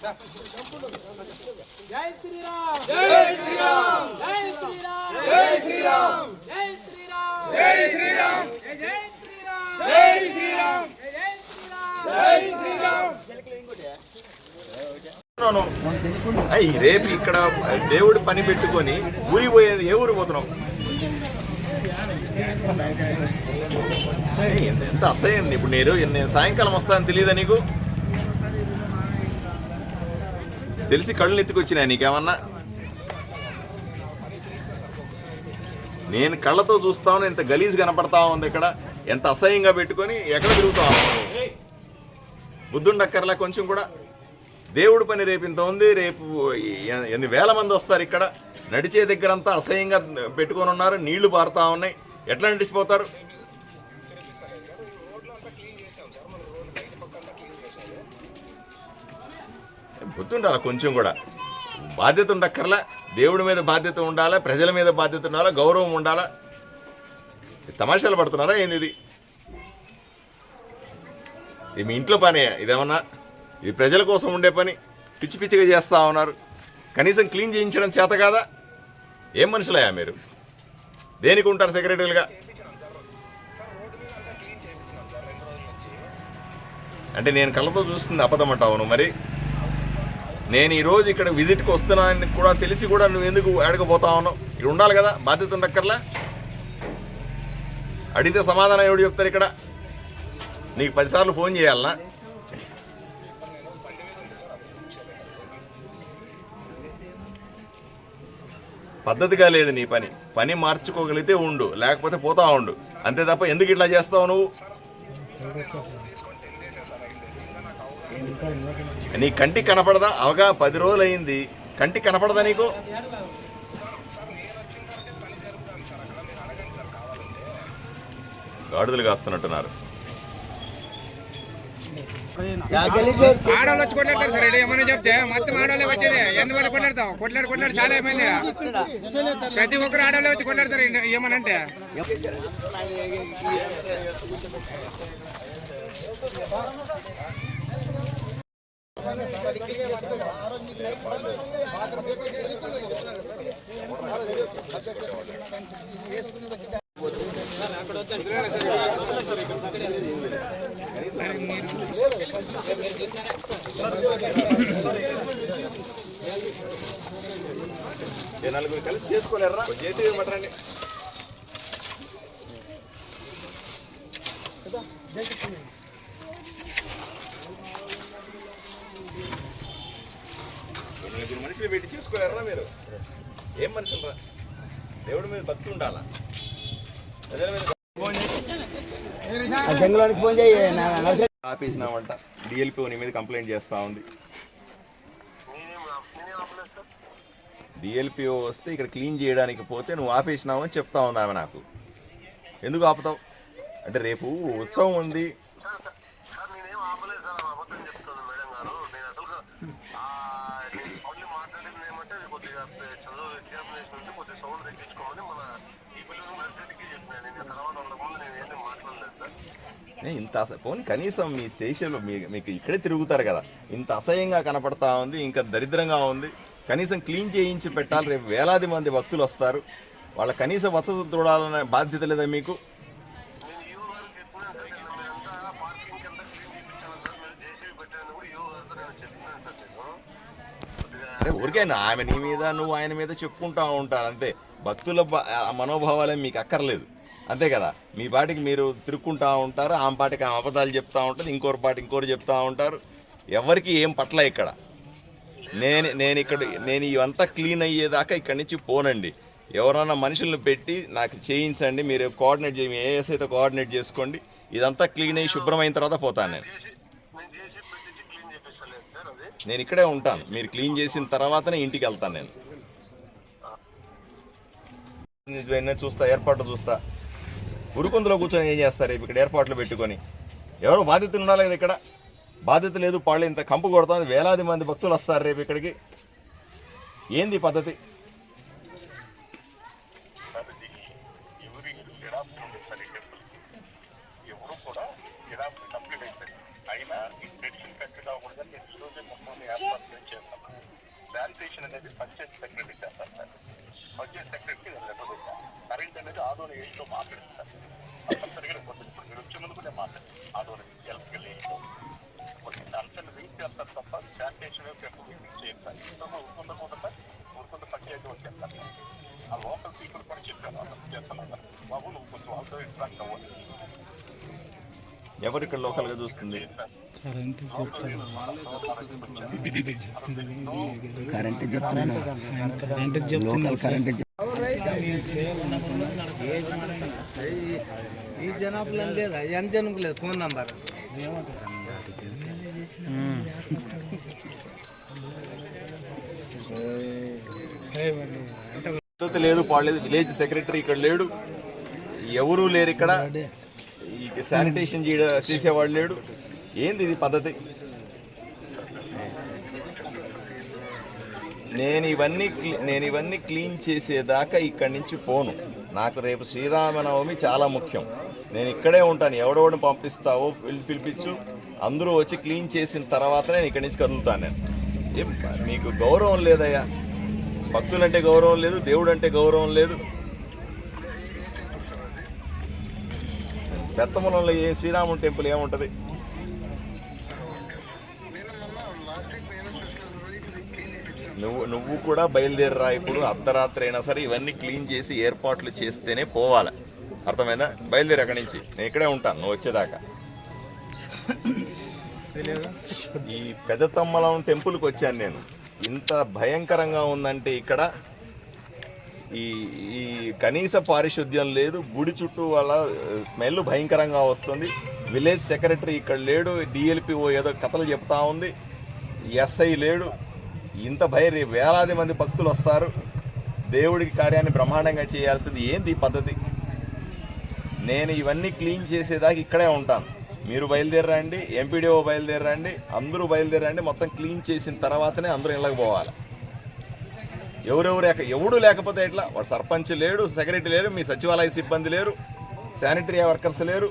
జై శ్రీరామ్ జై శ్రీరామ్ జై శ్రీరామ్ జై శ్రీరామ్ జై శ్రీరామ్ జై శ్రీరామ్ జై శ్రీరామ్ జై శ్రీరామ్ జై శ్రీరామ్ జై శ్రీరామ్. రేపు ఇక్కడ దేవుడి పని పెట్టుకొని ఊరి పోయేది ఏ ఊరు పోతున్నాం? ఎంత అసహ్యం. ఇప్పుడు నేను సాయంకాలం వస్తానని తెలియదా నీకు? తెలిసి కళ్ళు ఎత్తుకొచ్చినాయి నీకేమన్నా? నేను కళ్ళతో చూస్తాను, ఎంత గలీజ్ కనపడతా ఉంది ఇక్కడ, ఎంత అసహ్యంగా పెట్టుకొని ఎక్కడ తిరుగుతావు? బుద్ధుండక్కర్లా కొంచెం కూడా. దేవుడి పని రేపు ఇంత ఉంది, రేపు ఎన్ని వేల మంది వస్తారు ఇక్కడ. నడిచే దగ్గరంతా అసహ్యంగా పెట్టుకొని ఉన్నారు, నీళ్లు పారుతా ఉన్నాయి, ఎట్లా నడిచిపోతారు? బుద్ధుండాలా కొంచెం కూడా, బాధ్యత ఉండక్కర్లా. దేవుడి మీద బాధ్యత ఉండాలా, ప్రజల మీద బాధ్యత ఉండాలా, గౌరవం ఉండాలా. తమాషాలు పడుతున్నారా ఏంది? ఇది మీ ఇంట్లో పని ఇదేమన్నా? ఇది ప్రజల కోసం ఉండే పని. పిచ్చి పిచ్చిగా చేస్తూ ఉన్నారు. కనీసం క్లీన్ చేయించడం చేత కాదా? ఏం మనుషులయ్యా మీరు? దేనికి ఉంటారు సెక్రటరీలుగా? అంటే నేను కళ్ళతో చూస్తుంది అబద్ధం అంటావు నువ్వు? మరి నేను ఈరోజు ఇక్కడ విజిట్కి వస్తున్నానని కూడా తెలిసి కూడా నువ్వు ఎందుకు అడగపోతా ఉన్నావు? ఇక్కడ ఉండాలి కదా, బాధ్యత ఉండక్కర్లా. అడిగితే సమాధానం ఎవడు చెప్తారు ఇక్కడ? నీకు 10 సార్లు ఫోన్ చేయాలనా? పద్ధతిగా లేదు నీ పని. పని మార్చుకోగలిగితే ఉండు, లేకపోతే పోతా ఉండు, అంతే తప్ప ఎందుకు ఇట్లా చేస్తావు నువ్వు? నీ కంటికి కనపడదా? అవగా 10 రోజులు అయింది, కంటికి కనపడదా నీకు? గాడుదలు కాస్తున్నట్టున్నారు. ఆడవాళ్ళు వచ్చి కొట్లాడతారు సార్. ఏమన్నా చెప్తే మొత్తం ఆడవాళ్ళే వచ్చేది. ఎందువల్ల కొట్లాడతాం? కొట్లాడు చాలా అయిపోయింది. ప్రతి ఒక్కరు ఆడవాళ్ళే వచ్చి కొట్లాడతారు ఏమనంటే. నలుగురు కలిసి చేసుకోలేరా? చేసి ఇవ్వమంటారండి. నలుగురు మనుషులు పెట్టి చేసుకోలేరా మీరు? ఏం మనుషులు రా? దేవుడి మీద భక్తి ఉండాలా? ఆపేసినామంట. డిఎల్పీ నీ మీద కంప్లైంట్ చేస్తా ఉంది. డిఎల్పిఓ వస్తే ఇక్కడ క్లీన్ చేయడానికి పోతే నువ్వు ఆపేసినావు అని చెప్తా ఉంది ఆమె నాకు. ఎందుకు ఆపుతావు? అంటే రేపు ఉత్సవం ఉంది. ఇంత పోనీ కనీసం మీ స్టేషన్లో మీకు ఇక్కడే తిరుగుతారు కదా, ఇంత అసహ్యంగా కనపడతా ఉంది, ఇంకా దరిద్రంగా ఉంది. కనీసం క్లీన్ చేయించి పెట్టాలి. రేపు వేలాది మంది భక్తులు వస్తారు, వాళ్ళ కనీస వసతి చూడాలనే బాధ్యత లేదా మీకు? అరే ఊరికే ఆమె నీ మీద నువ్వు ఆయన మీద చెప్పుకుంటూ ఉంటారు అంతే. భక్తుల మనోభావాలే మీకు అక్కర్లేదు అంతే కదా. మీ పాటికి మీరు తిరుక్కుంటూ ఉంటారు, ఆమె పాటికి ఆమె అబద్ధాలు చెప్తూ ఉంటుంది, ఇంకోరి పాటి ఇంకోటి చెప్తూ ఉంటారు. ఎవరికి ఏం పట్ల ఇక్కడ నేను ఇవంతా క్లీన్ అయ్యేదాకా ఇక్కడి నుంచి పోనండి. ఎవరైనా మనుషులను పెట్టి నాకు చేయించండి, మీరు కోఆర్డినేట్ చేయండి, ఏఎస్ అయితే కోఆర్డినేట్ చేసుకోండి. ఇదంతా క్లీన్ అయ్యి శుభ్రమైన తర్వాత పోతాను నేను ఇక్కడే ఉంటాను. మీరు క్లీన్ చేసిన తర్వాతనే ఇంటికి వెళ్తాను నేను. చూస్తా, ఏర్పాట్లు చూస్తా. ఉరుకుందులో కూర్చొని ఏం చేస్తారు రేపు ఇక్కడ ఏర్పాట్లు పెట్టుకొని? ఎవరో బాధ్యతలు ఉండాలి కదా ఇక్కడ. బాధ్యత లేదు, పాళ్ళు ఇంత కంపు కొడుతుంది, వేలాది మంది భక్తులు వస్తారు రేపు ఇక్కడికి. ఏంది పద్ధతి? అయినా ఈ మెడిసిన్ కంటిన్యూ అవ్వకుండా నేను ఈ రోజే మొత్తం ఏర్పాటు చేస్తాను. శానిటేషన్ అనేది పంచాయతీ సెక్రటరీ చేస్తాను సార్. పంచాయతీ సెక్రటరీ లెటర్ పెట్టాను. కరెంట్ అనేది ఆదోని ఏజ్లో మాట్లాడిస్తాను. తప్పనిసరిగా ఇప్పుడు మీరు వచ్చే ముందు కూడా మాట్లాడాను. ఆదోని ఎలక్ట్రికల్ ఏజ్లో అంశాన్ని వెయిట్ చేస్తారు తప్ప శానిటేషన్ చేస్తాను. ఊరుకుందా ఊరుకుంద పంచాయతీ వచ్చేస్తాను. ఆ లోకల్ పీపుల్ కూడా చెప్పాను అసలు చేస్తున్నాను. బాబు నువ్వు కొంచెం వాళ్ళతో ఇంట్రాక్ట్ అవ్వాలి. ఎవరు ఇక్కడ లోకల్ గా చూస్తుంది? ఈ జనాభా లేదా ఎంత జనం లేదు ఫోన్ నంబర్ లేదు, పాడలేదు. విలేజ్ సెక్రటరీ ఇక్కడ లేడు, ఎవరూ లేరు ఇక్కడ. ఈ శానిటేషన్ చేసేవాడు లేడు. ఏంది ఇది పద్ధతి? నేను ఇవన్నీ క్లీన్ చేసేదాకా ఇక్కడి నుంచి పోను. నాకు రేపు శ్రీరామనవమి చాలా ముఖ్యం. నేను ఇక్కడే ఉంటాను. ఎవడెవడిని పంపిస్తావో పిలిపించు, అందరూ వచ్చి క్లీన్ చేసిన తర్వాత నేను ఇక్కడి నుంచి కదులుతాను. నేను మీకు గౌరవం లేదయ్యా. భక్తులంటే గౌరవం లేదు, దేవుడు అంటే గౌరవం లేదు. బెత్తమూలంలో ఏ శ్రీరాముని టెంపుల్ ఏముంటుంది? నువ్వు కూడా బయలుదేరరా. ఇప్పుడు అర్ధరాత్రి అయినా సరే ఇవన్నీ క్లీన్ చేసి ఏర్పాట్లు చేస్తేనే పోవాలి. అర్థమైందా? బయలుదేరి అక్కడి నుంచి. నేను ఇక్కడే ఉంటాను నువ్వు వచ్చేదాకా. ఈ పెద్దతమ్మలం టెంపుల్కి వచ్చాను నేను. ఇంత భయంకరంగా ఉందంటే ఇక్కడ ఈ కనీస పారిశుద్ధ్యం లేదు. గుడి చుట్టూ వాళ్ళ స్మెల్ భయంకరంగా వస్తుంది. విలేజ్ సెక్రటరీ ఇక్కడ లేడు. డిఎల్పిఓ ఏదో కథలు చెప్తా ఉంది. ఎస్ఐ లేడు. ఇంత వేలాది మంది భక్తులు వస్తారు. దేవుడికి కార్యాన్ని బ్రహ్మాండంగా చేయాల్సింది ఏంది ఈ పద్ధతి? నేను ఇవన్నీ క్లీన్ చేసేదాకా ఇక్కడే ఉంటాను. మీరు బయలుదేరండి, ఎంపీడీఓ బయలుదేరండి, అందరూ బయలుదేరండి. మొత్తం క్లీన్ చేసిన తర్వాతనే అందరూ ఇళ్ళకి పోవాలి. ఎవడు లేకపోతే ఎట్లా? వాడు సర్పంచ్ లేడు, సెక్రటరీ లేరు, మీ సచివాలయ సిబ్బంది లేరు, శానిటరీ వర్కర్స్ లేరు.